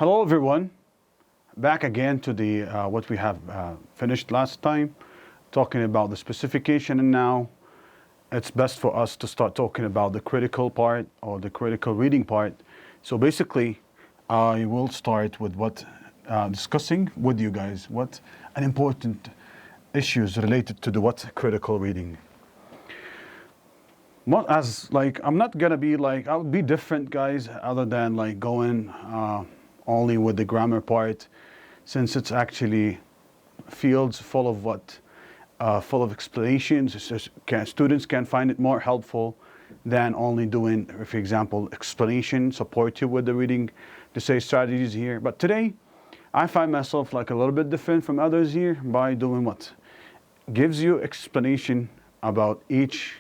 Hello everyone, back again to the what we have finished last time, talking about the specification, and now it's best for us to start talking about the critical part or the critical reading part. So basically, I will start with what discussing with you guys what an important issues related to the what critical reading. I'm not gonna be like, I'll be different, guys, other than like going only with the grammar part, since it's actually fields full of full of explanations. Students can find it more helpful than only doing, for example, explanation, support you with the reading, to say strategies here. But today, I find myself like a little bit different from others here by doing what gives you explanation about each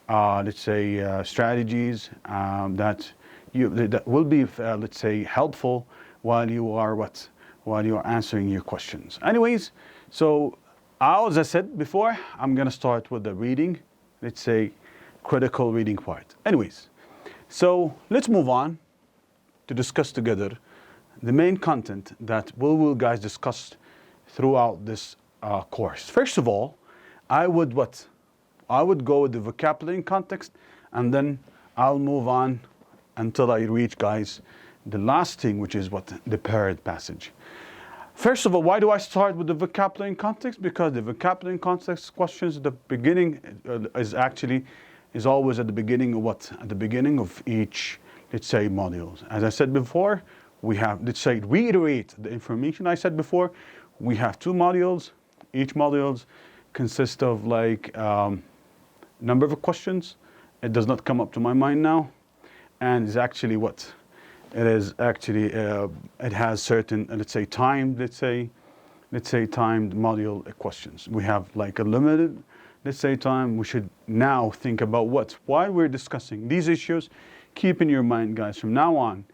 let's say strategies that will be let's say helpful while you are answering your questions. Anyways, so as I said before, I'm gonna start with the reading, let's say critical reading part. Anyways, so let's move on to discuss together the main content that we will guys discuss throughout this course. First of all, I would go with the vocabulary and context, and then I'll move on until I reach, guys, the last thing, which is the paired passage. First of all, why do I start with the vocabulary and context? Because the vocabulary and context questions at the beginning is always at the beginning of at the beginning of each, let's say, modules. As I said before, we have, let's say, reiterate the information I said before. We have two modules. Each modules consist of like number of questions. It does not come up to my mind now, and is actually it is actually it has certain let's say timed timed module questions. We have like a limited let's say time. We should now think about while we're discussing these issues, keep in your mind, guys, from now on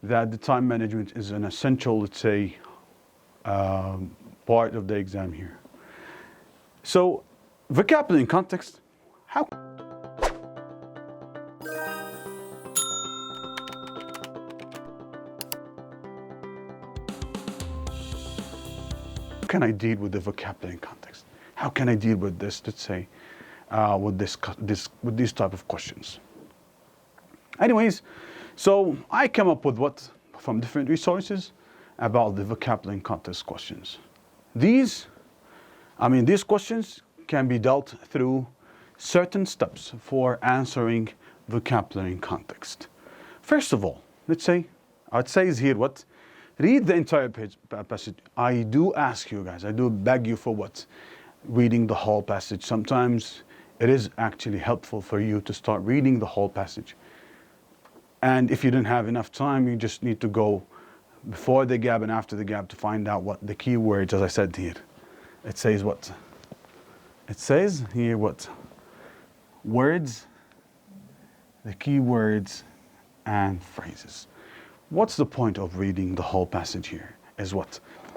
that the time management is an essential let's say part of the exam here. So vocabulary and context. How can I deal with the vocabulary and context? How can I deal with this, let's say, with these type of questions? Anyways, so I came up with from different resources about the vocabulary and context questions. These questions can be dealt through certain steps for answering vocabulary and context. First of all, let's say, I'd say is here read the entire passage. I do ask you guys, I do beg you for reading the whole passage. Sometimes it is actually helpful for you to start reading the whole passage. And if you didn't have enough time, you just need to go before the gap and after the gap to find out what the key words, as I said here. It says It says here words, the key words and phrases. What's the point of reading the whole passage here? Is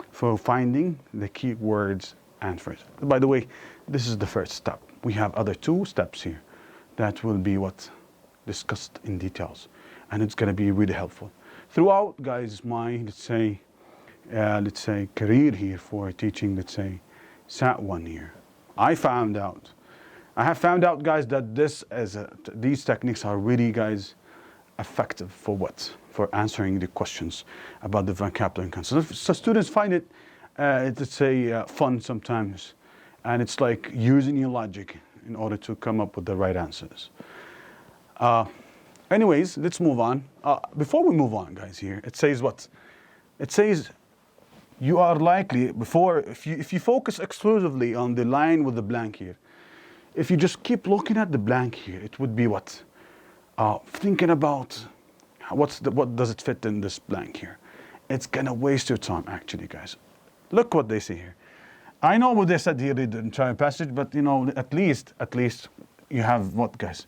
for finding the key words and phrases. By the way, this is the first step. We have other two steps here that will be discussed in details, and it's going to be really helpful throughout, guys, my let's say career here for teaching, let's say SAT 1 here. I have found out, guys, that these techniques are really, guys, effective for answering the questions about the vocabulary and context. So students find it, let's say, fun sometimes, and it's like using your logic in order to come up with the right answers. Anyways, let's move on. Before we move on, guys, here it says It says you are likely, if you focus exclusively on the line with the blank here, if you just keep looking at the blank here, it would be thinking about what does it fit in this blank here. It's gonna waste your time, actually, guys. Look what they say here. I know what they said here in the entire passage, but at least you have guys?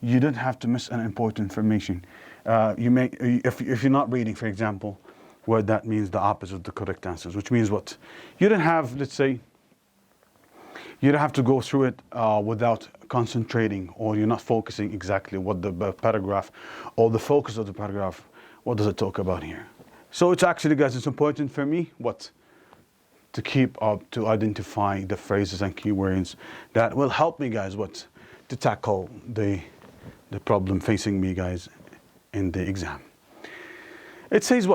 You don't have to miss an important information. If you're not reading, for example, where that means the opposite of the correct answers, which means you don't have, let's say, you don't have to go through it without concentrating, or you're not focusing exactly what the paragraph or the focus of the paragraph, what does it talk about here. So it's actually, guys, it's important for me to keep up, to identify the phrases and keywords that will help me, guys, to tackle the problem facing me, guys, in the exam. It says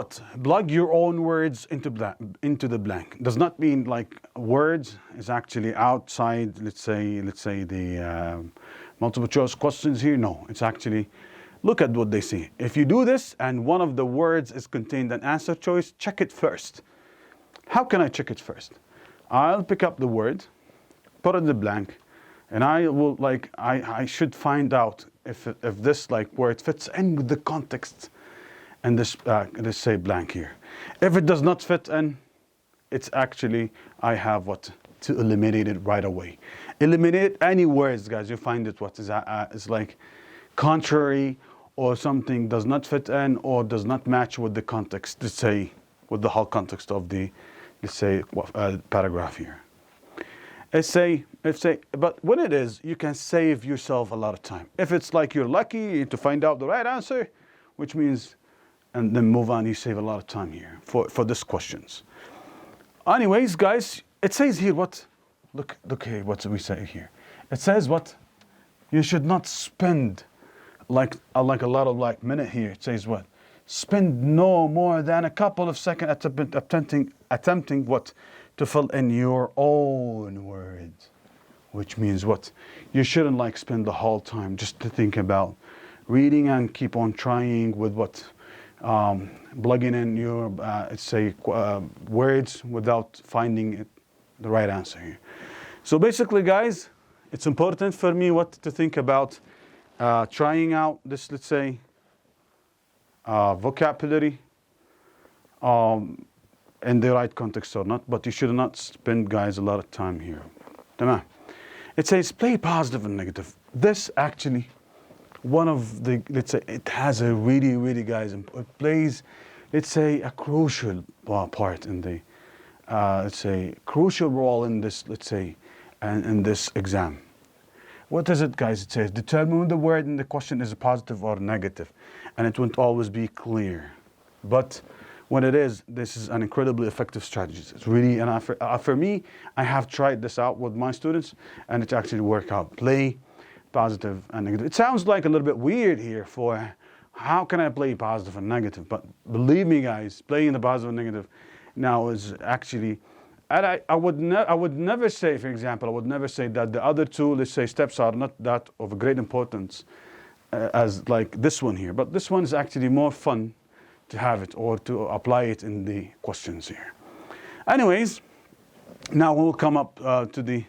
plug your own words into the blank. Does not mean like words is actually outside, let's say the multiple choice questions here. No, it's actually, look at what they say. If you do this and one of the words is contained an answer choice, check it first. How can I check it first? I'll pick up the word, put it in the blank, and I will I should find out if this word fits in with the context and this let's say blank here. If it does not fit in, it's actually, I have to eliminate it right away. Eliminate any words, guys, you find it is like contrary or something does not fit in or does not match with the context, let's say with the whole context of the, let's say, paragraph here. But when it is, you can save yourself a lot of time. If it's like you're lucky to find out the right answer, which means, and then move on, you save a lot of time here for these questions. Anyways, guys, it says here look here, what do we say here? It says you should not spend like a lot of minute here. It says spend no more than a couple of seconds attempting to fill in your own words, which means you shouldn't spend the whole time just to think about reading and keep on trying with plugging in your words without finding the right answer here. So basically, guys, it's important for me to think about trying out this, let's say, vocabulary in the right context or not, but you should not spend, guys, a lot of time here. Tamam. It says play positive and negative. This actually, one of the, let's say, it has a really, guys, it plays, let's say, a crucial part in the, let's say, crucial role in this, let's say, in this exam. What is it, guys? It says determine when the word in the question is positive or negative, and it won't always be clear. But when it is, this is an incredibly effective strategy. It's really, and for me, I have tried this out with my students, and it actually worked out. Play positive and negative. It sounds like a little bit weird here for how can I play positive and negative? But believe me, guys, playing the positive and negative now is actually, and I would never say, for example, I would never say that the other two, let's say, steps are not that of a great importance as like this one here. But this one is actually more fun to have it or to apply it in the questions here. Anyways, now we'll come up to the,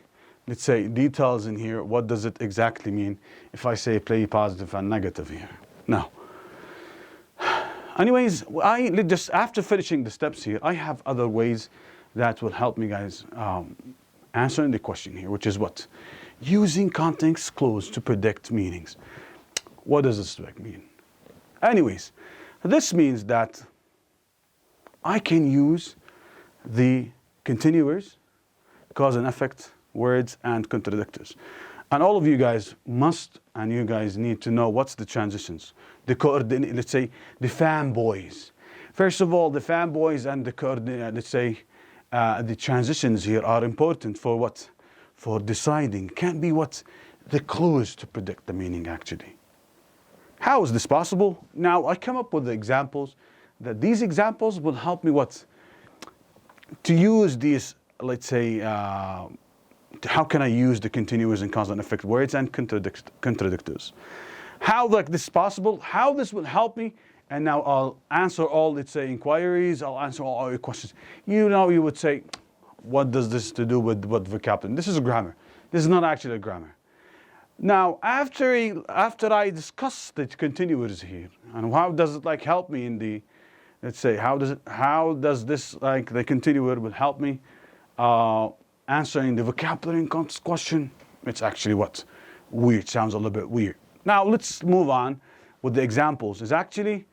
let's say, details in here. What does it exactly mean if I say play positive and negative here? Now, anyways, just after finishing the steps here, I have other ways that will help me, guys, answering the question here, which is using context clues to predict meanings. What does this mean? Anyways, this means that I can use the continuers, cause and effect, words, and contradictors. And all of you guys must, and you guys need to know what's the transitions, the coordinate, let's say, the fanboys. First of all, the fanboys and the coordinate, let's say, the transitions here are important for what? For deciding. Can be the clues to predict the meaning actually. How is this possible? Now, I come up with the examples, that these examples will help me to use these, let's say, how can I use the continuous and cause and effect words and contradictors? How this is possible, how this will help me, and now I'll answer all, let's say, inquiries, I'll answer all your questions. You would say, what does this to do with vocabulary? This is a grammar. This is not actually a grammar. Now, after I discuss the continuers here, and how does it help me in the, let's say, how does this the continuer will help me answering the vocabulary and context question? It's actually weird, sounds a little bit weird. Now let's move on with the examples. Is actually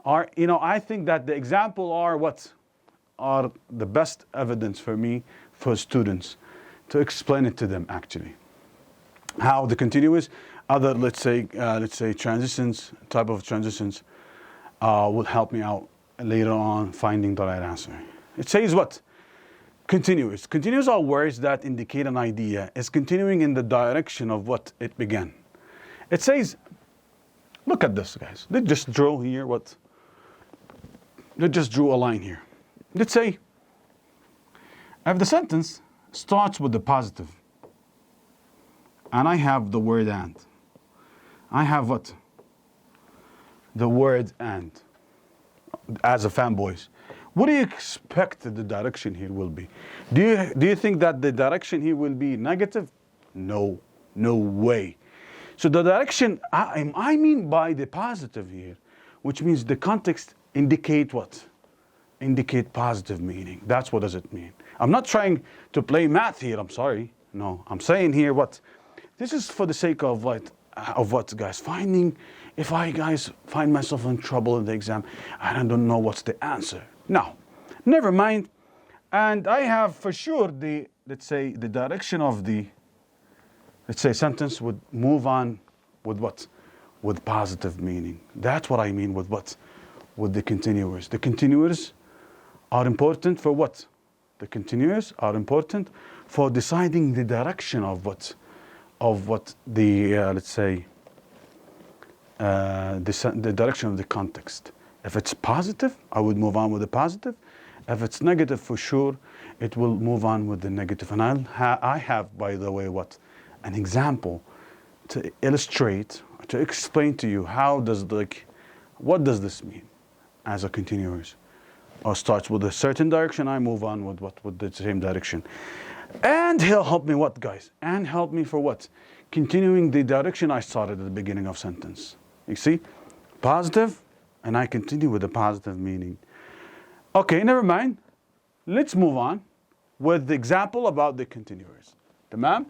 I think that the example are the best evidence for me for students to explain it to them actually. How the continuous, other let's say transitions, type of transitions will help me out later on finding the right answer. It says what? Continuous. Continuous are words that indicate an idea is continuing in the direction of what it began. It says, look at this, guys. Let's just draw here what? Let's just draw a line here. Let's say, if the sentence starts with the positive, and I have the word and, I have what? The word and, as a fanboys. What do you expect the direction here will be? Do you think that the direction here will be negative? No, no way. So the direction I mean by the positive here, which means the context indicate what? Indicate positive meaning. That's what does it mean. I'm not trying to play math here, I'm sorry. No, I'm saying here what? This is for the sake of what, guys? Finding, if I, guys, find myself in trouble in the exam and I don't know what's the answer. Now, never mind. And I have for sure the, let's say, the direction of the, let's say, sentence would move on with what? With positive meaning. That's what I mean with what? With the continuers. The continuers are important for what? The continuers are important for deciding the direction of what? Of what the, let's say, the direction of the context. If it's positive, I would move on with the positive. If it's negative, for sure, it will move on with the negative. And I have, by the way, what? An example to illustrate, to explain to you how does what does this mean as a continuous? Or starts with a certain direction, I move on with what? With the same direction. And he'll help me what, guys? And help me for what? Continuing the direction I started at the beginning of sentence. You see? Positive, and I continue with the positive meaning. Okay, never mind. Let's move on with the example about the continuers. Tamam?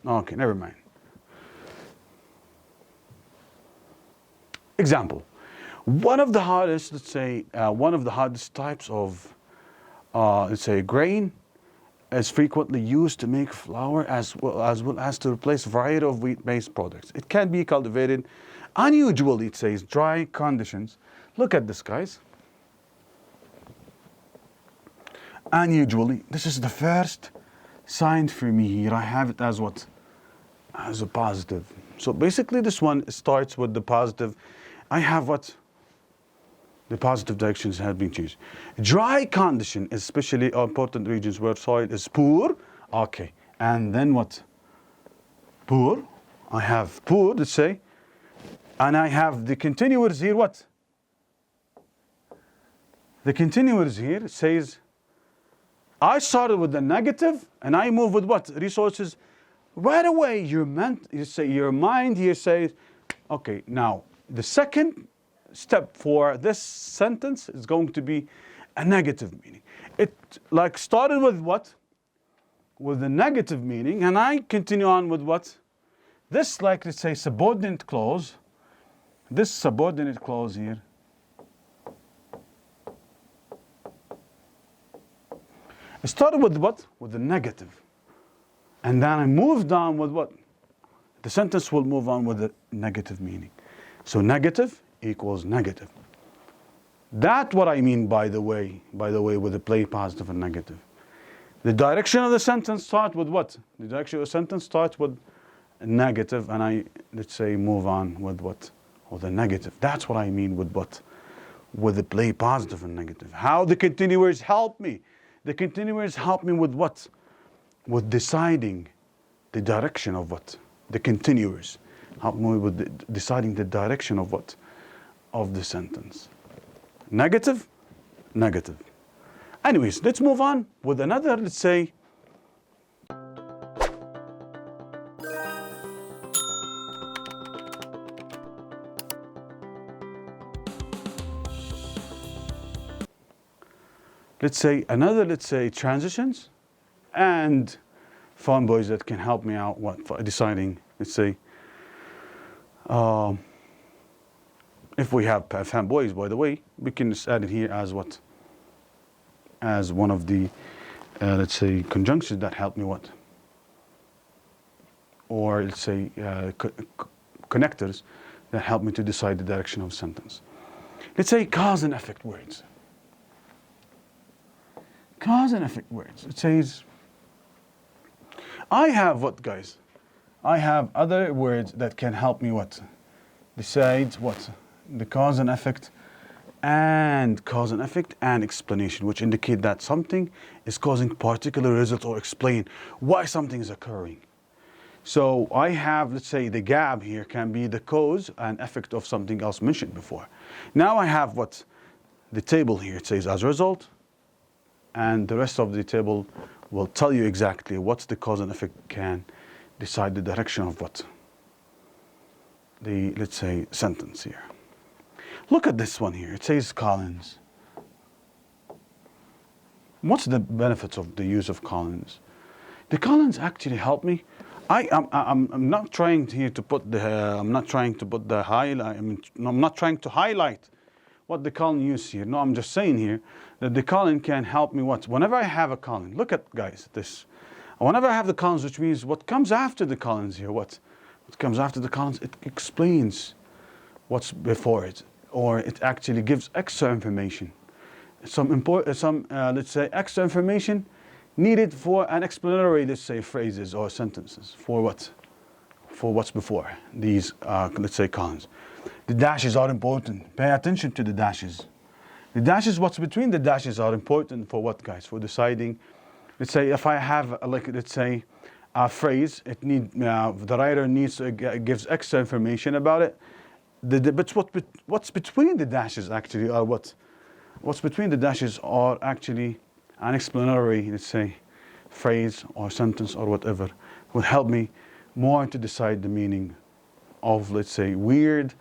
Okay, never mind. Example. One of the hardest, let's say, one of the hardest types of, let's say, grain is frequently used to make flour as well as to replace a variety of wheat-based products. It can be cultivated unusually, it says, dry conditions. Look at this, guys. Unusually, this is the first sign for me here. I have it as what? As a positive. So basically this one starts with the positive. I have what? The positive directions have been chosen. Dry condition, especially important regions where soil is poor. Okay, and then what? Poor. I have poor, let's say. And I have the continuers here, what? The continuers here says, I started with the negative and I move with what? Resources. Right away, your mind here says, okay, now the second step for this sentence is going to be a negative meaning. It like started with what? With the negative meaning, and I continue on with what? This, like, let's say, subordinate clause. This subordinate clause here. It started with what? With the negative. And then I moved on with what? The sentence will move on with the negative meaning. So negative equals negative. That's what I mean, by the way, with the play positive and negative. The direction of the sentence starts with what? The direction of the sentence starts with negative, and I, let's say, move on with what? With the negative. That's what I mean with what? With the play positive and negative. How the continuers help me. The continuers help me with what? With deciding the direction of what? The continuers help me with deciding the direction of what? Of the sentence. Negative, negative. Anyways, let's move on with another, let's say, transitions and fun boys that can help me out what for deciding, let's say, if we have fanboys, by the way, we can just add it here as what? As one of the, let's say, conjunctions that help me what? Or let's say connectors that help me to decide the direction of a sentence. Let's say cause and effect words. Cause and effect words. It says, I have what, guys? I have other words that can help me what? Decide what? The cause and effect and explanation, which indicate that something is causing particular result or explain why something is occurring. So I have, let's say, the gap here can be the cause and effect of something else mentioned before. Now I have what? The table here. It says as a result, and the rest of the table will tell you exactly what's the cause and effect can decide the direction of what? The, let's say, sentence here. Look at this one here. It says colons. What's the benefits of the use of colons? The colons actually help me. I'm not trying here to put the I'm not trying to highlight what the colon use here. No, I'm just saying here that the colon can help me what? Whenever I have a colon, look at, guys, this. Whenever I have the colons, which means what comes after the colons here, what comes after the colons, it explains what's before it, or it actually gives extra information. Let's say, extra information needed for an explanatory, let's say, phrases or sentences for what? For what's before these, let's say, colons. The dashes are important. Pay attention to the dashes. The dashes, what's between the dashes are important for what, guys? For deciding, let's say, if I have, let's say, a phrase, it the writer needs to gives extra information about it. But what's between the dashes actually are what? What's between the dashes are actually an explanatory, let's say, phrase or sentence or whatever, will help me more to decide the meaning of, let's say, weird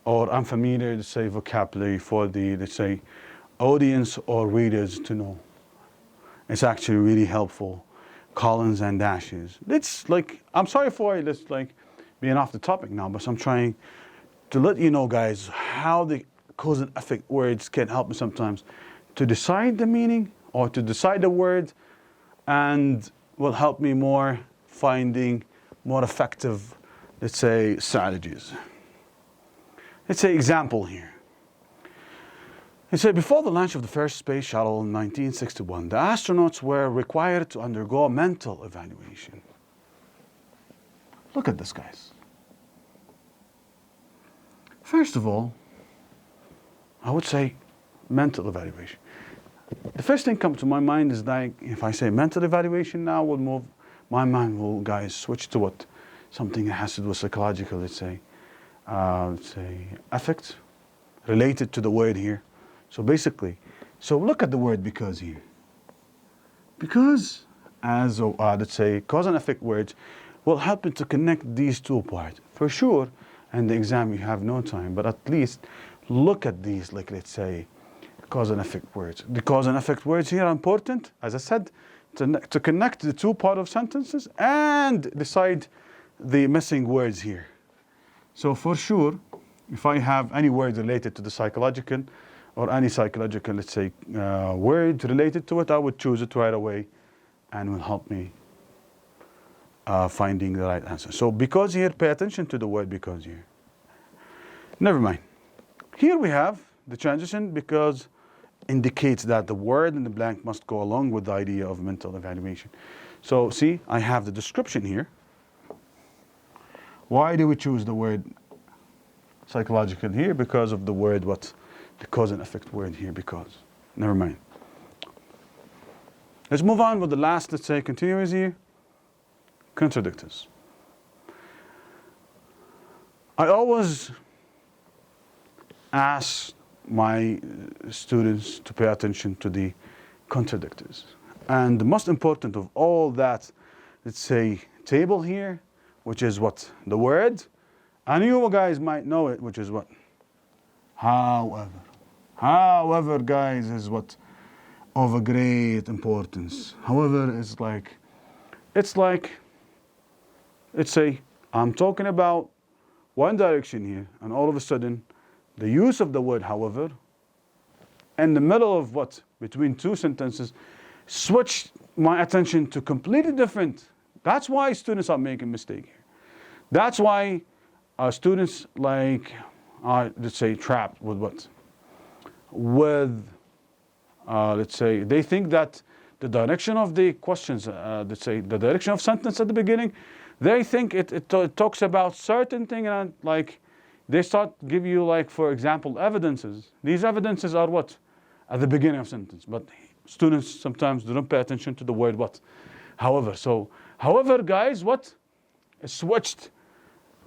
or unfamiliar, let's say, vocabulary for the, let's say, audience or readers to know. It's actually really helpful. Colons and dashes. It's like, I'm sorry for it, it's like being off the topic now, but I'm trying to let you know, guys, how the cause and effect words can help me sometimes to decide the meaning or to decide the word, and will help me more finding more effective, let's say, strategies. Let's say example here. It said, before the launch of the first space shuttle in 1961, the astronauts were required to undergo a mental evaluation. Look at this, guys. First of all, I would say mental evaluation. The first thing comes to my mind is like, if I say mental evaluation now, my mind will, guys, switch to what? Something that has to do with psychological, let's say, affect related to the word here. So basically, look at the word because here. Because, as let's say, cause and effect words will help you to connect these two parts. For sure, in the exam you have no time, but at least look at these, like, let's say, cause and effect words. The cause and effect words here are important, as I said, to connect the two parts of sentences and decide the missing words here. So for sure, if I have any word related to the psychological, or any psychological, let's say, word related to it, I would choose it right away and will help me finding the right answer. So because here, pay attention to the word because here. Never mind. Here we have the transition because indicates that the word in the blank must go along with the idea of mental evaluation. So see, I have the description here. Why do we choose the word psychological here? Because of the word what? The cause and effect word here, because. Never mind. Let's move on with the last, let's say, continuous here. Contradictors. I always ask my students to pay attention to the contradictors. And the most important of all that, let's say, table here, which is what? The word. And you guys might know it, which is what? However. However, guys, is what? Of a great importance. However, it's say, I'm talking about one direction here, and all of a sudden, the use of the word however, in the middle of what? Between two sentences, switched my attention to completely different. That's why students are making mistake here. That's why students are, let's say, trapped with what? With, let's say, they think that the direction of the questions, let's say the direction of sentence at the beginning, they think it talks about certain thing, and like they start give you, like, for example, evidences. These evidences are what? At the beginning of sentence. But students sometimes don't pay attention to the word what. However, so, however, guys, what? It's switched.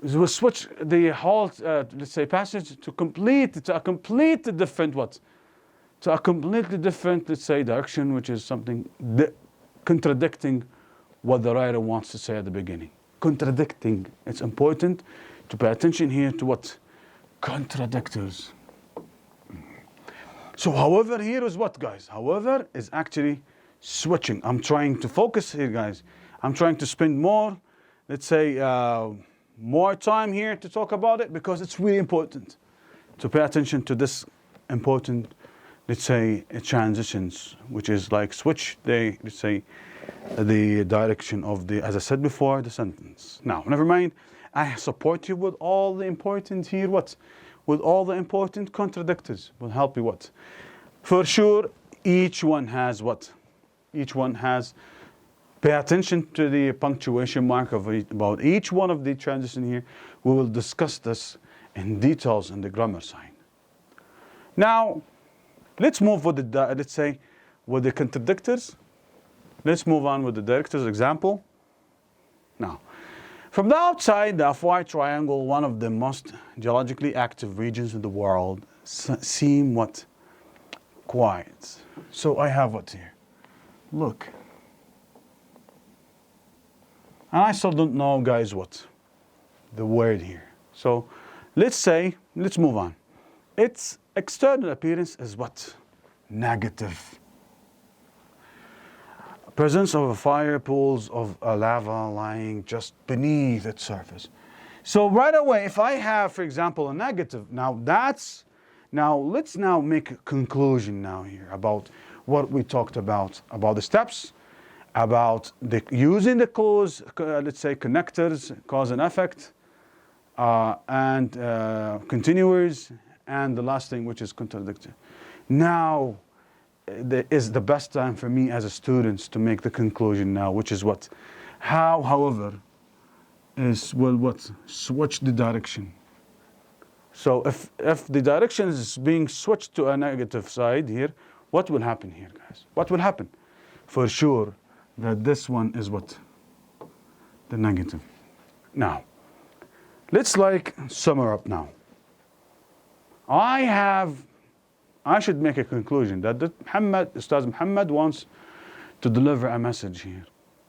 We switch the whole, let's say, passage to a completely different what? To a completely different, let's say, direction, which is something contradicting what the writer wants to say at the beginning. Contradicting. It's important to pay attention here to what? Contradictors. So, however, here is what, guys? However is actually switching. I'm trying to focus here, guys. I'm trying to spend more, let's say, more time here to talk about it, because it's really important to pay attention to this important, let's say, transitions, which is like switch the, let's say, the direction of the, as I said before, the sentence. Now, never mind. I support you with all the important here, what? With all the important contradictors. Will help you what? For sure, each one has what? Each one has. Pay attention to the punctuation mark of about each one of the transitions here. We will discuss this in details in the grammar side. Now, let's move with the, let's say, with the contradictors. Let's move on with the director's example. Now, from the outside, the FY triangle, one of the most geologically active regions in the world, seem what? Quiet. So I have what here? Look. And I still don't know, guys, what? The word here. So let's say, let's move on. Its external appearance is what? Negative. Presence of fire pools of lava lying just beneath its surface. So right away, if I have, for example, a negative, now let's now make a conclusion now here about what we talked about the steps, about using the cause, let's say connectors, cause and effect, and continuers, and the last thing, which is contradictory. Now is the best time for me as a student to make the conclusion now, which is what? How, however, is, well, what? Switch the direction. So if the direction is being switched to a negative side here, what will happen here, guys? What will happen? For sure, that this one is what? The negative. Now, let's like sum up now. I should make a conclusion that Ustaz Muhammad wants to deliver a message here.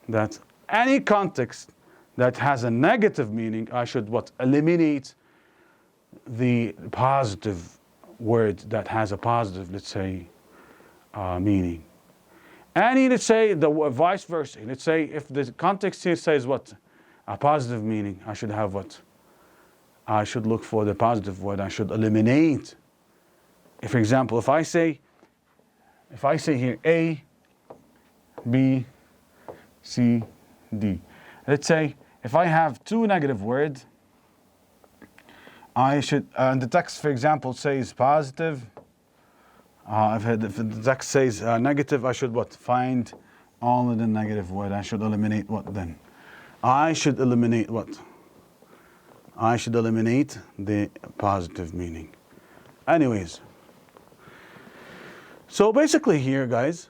That any context that has a negative meaning, I should what? Eliminate the positive word that has a positive, let's say, meaning. Any, let's say, the vice versa. Let's say if the context here says what? A positive meaning, I should have what? I should look for the positive word. I should eliminate. If, for example, if I say here A, B, C, D. Let's say if I have two negative words, I should, and the text, for example, says positive. If the text says negative, I should what? Find only the negative word. I should eliminate what then? I should eliminate what? I should eliminate the positive meaning. Anyways. So basically here, guys,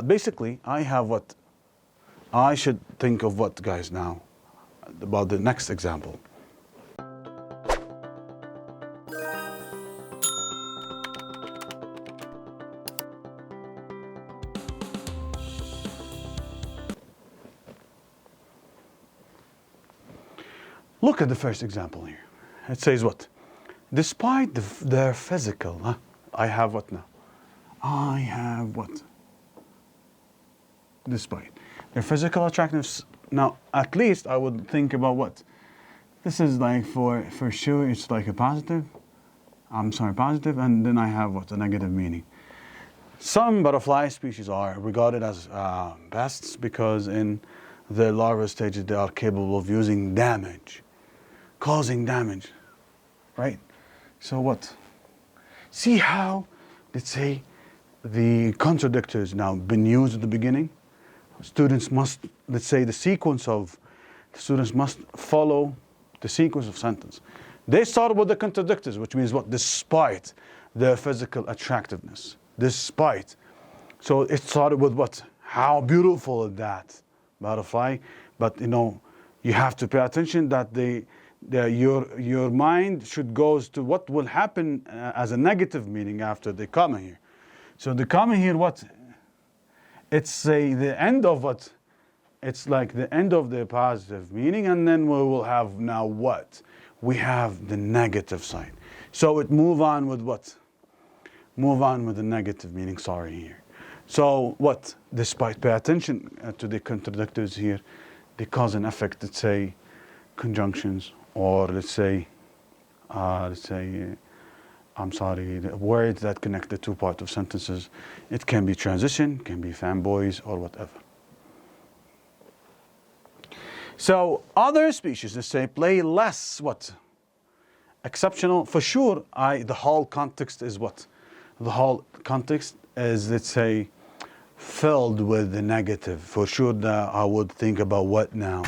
basically I have what? I should think of what, guys, now? About the next example. Look at the first example here. It says what? Despite their physical, I have what now? I have what? Despite their physical attractiveness. Now, at least I would think about what? This is like for sure, it's like a positive. Positive, and then I have what? A negative meaning. Some butterfly species are regarded as pests because in the larval stages they are capable of using damage. Causing damage, right? So what? See how, let's say, the contradictors now been used at the beginning. Students must, let's say, the students must follow the sequence of sentence. They started with the contradictors, which means what? Despite their physical attractiveness. Despite. So it started with what? How beautiful is that butterfly? But you have to pay attention that your mind should go to what will happen as a negative meaning after the comma here. So the comma here, what? It's the end of what? It's like the end of the positive meaning, and then we will have now what? We have the negative side. So it move on with what? Move on with the negative meaning, sorry here. So what? Despite, pay attention to the contradictors here, the cause and effect, let's say, conjunctions, or let's say, I'm sorry, the words that connect the two parts of sentences. It can be transition, can be fanboys, or whatever. So other species, let's say, play less what? Exceptional. For sure, the whole context is what? The whole context is, let's say, filled with the negative. For sure, I would think about what now?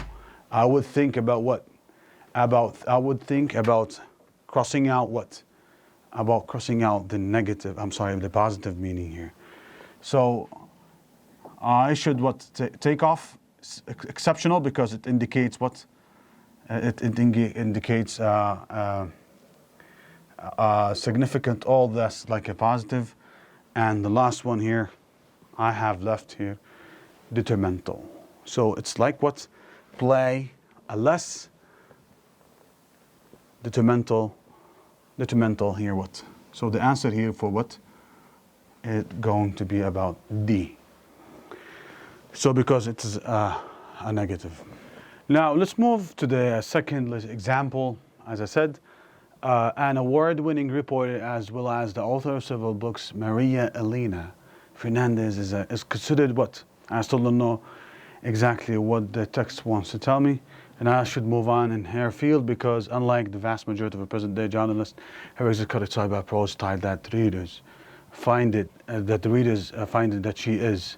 I would think about what? I would think about crossing out what? About crossing out the negative, I'm sorry, the positive meaning here. So I should what? Take off exceptional, because it indicates what? It indicates significant, all that's like a positive. And the last one here, I have left here, detrimental. So it's like what? Play a less detrimental here what? So the answer here for what? It's going to be about D. So because it is a negative. Now let's move to the second example. As I said, an award-winning reporter as well as the author of several books, Maria Elena Fernandez is considered what? I still don't know exactly what the text wants to tell me, and I should move on in her field, because unlike the vast majority of present-day journalists, her work is characterized by a prose style that readers find it that she is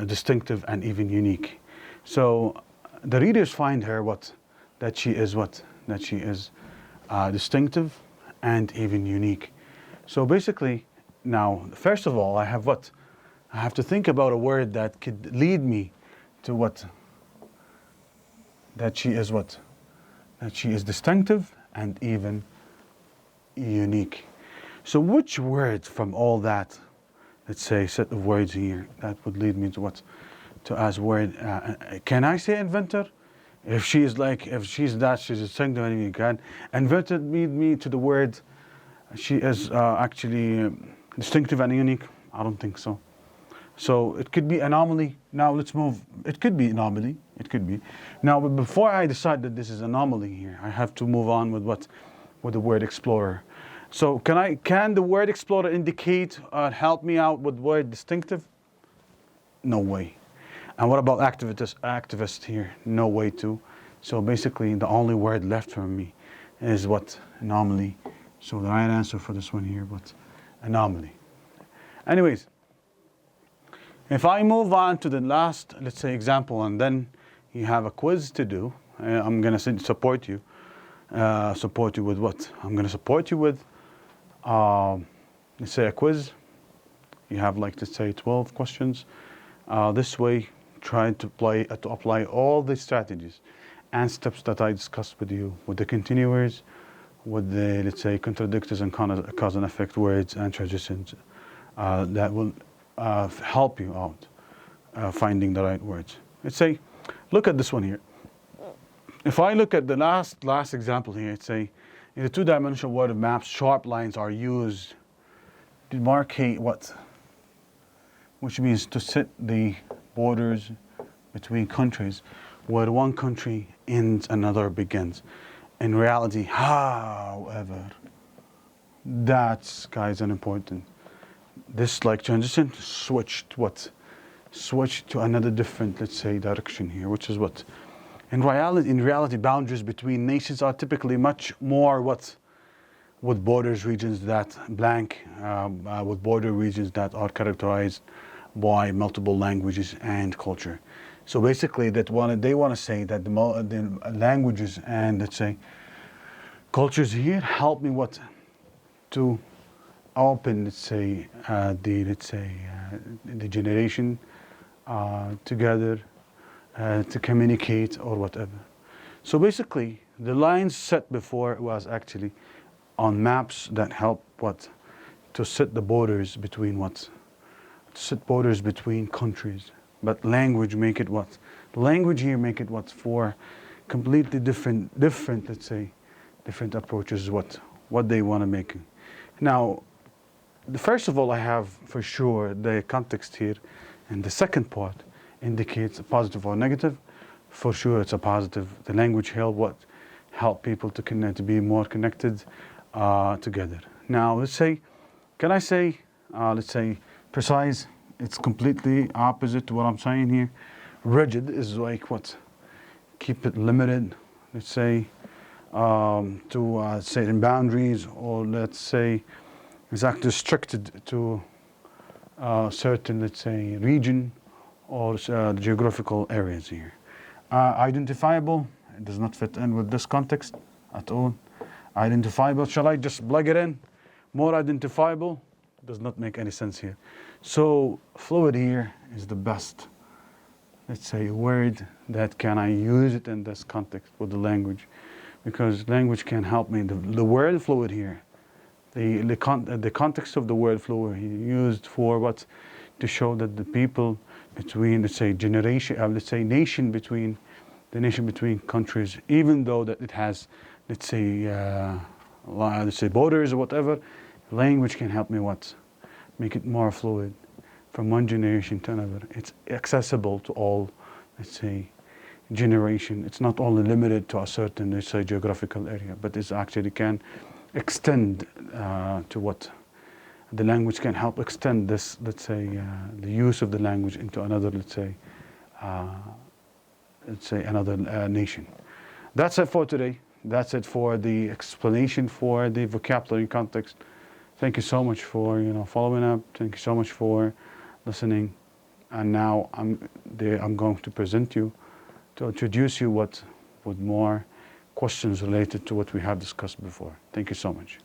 distinctive and even unique. So the readers find her what? That she is what? That she is distinctive and even unique. So basically, now, first of all, I have what? I have to think about a word that could lead me to what? That she is what? That she is distinctive and even unique. So which word from all that, let's say, set of words here, that would lead me to what? To as word, can I say inventor? If she's distinctive and unique. Can inventor lead me to the word she is actually distinctive and unique? I don't think so. So it could be anomaly. Now let's move. It could be anomaly. It could be. Now, but before I decide that this is anomaly here, I have to move on with what? With the word explorer. So can the word explorer indicate, help me out with word distinctive? No way. And what about activist here? No way too. So basically, the only word left for me is what? Anomaly. So the right answer for this one here, what? Anomaly. Anyways, if I move on to the last, let's say, example, and then you have a quiz to do, I'm going to support you. Support you with what? I'm going to support you with, let's say, a quiz. You have, like, let's say, 12 questions. This way, try to apply all the strategies and steps that I discussed with you, with the continuers, with the, let's say, contradictors and cause and effect words and transitions that will help you out finding the right words. Let's say, look at this one here. If I look at the last example here, it's say, in the two-dimensional world of maps, sharp lines are used to demarcate what? Which means to set the borders between countries, where one country ends, another begins. In reality, however, that's, guys, unimportant. This, like, transition switched to another different, let's say, direction here, which is what? In reality, boundaries between nations are typically much more what? with borders regions that blank, with border regions that are characterized by multiple languages and culture. So basically, they want to say that the languages and, let's say, cultures here help me what to open, let's say, the generation together to communicate or whatever. So basically, the lines set before was actually on maps that help what to set the borders between what to set borders between countries. But language make it what language here make it what for completely different let's say different approaches what they want to make. Now, first of all, I have for sure the context here, and the second part indicates a positive or negative. For sure, it's a positive. The language help people to connect, to be more connected together. Now, let's say, can I say, let's say, precise? It's completely opposite to what I'm saying here. Rigid is like what? Keep it limited. Let's say to say in boundaries, or let's say exactly restricted to certain, let's say, region or geographical areas here. Identifiable, it does not fit in with this context at all. Identifiable, shall I just plug it in? More identifiable does not make any sense here. So fluid here is the best, let's say, word that can I use it in this context with the language, because language can help me. The word fluid here, the context of the word fluid he used for what, to show that the people between, let's say, generation, let's say, nation between countries, even though that it has, let's say borders or whatever, language can help me what, make it more fluid from one generation to another. It's accessible to all, let's say, generation. It's not only limited to a certain, let's say, geographical area, but it actually can extend to what the language can help extend this, let's say, the use of the language into another, let's say another nation. That's it for today. That's it for the explanation for the vocabulary context. Thank you so much for following up. Thank you so much for listening. And now I'm going to present you, to introduce you with more questions related to what we have discussed before. Thank you so much.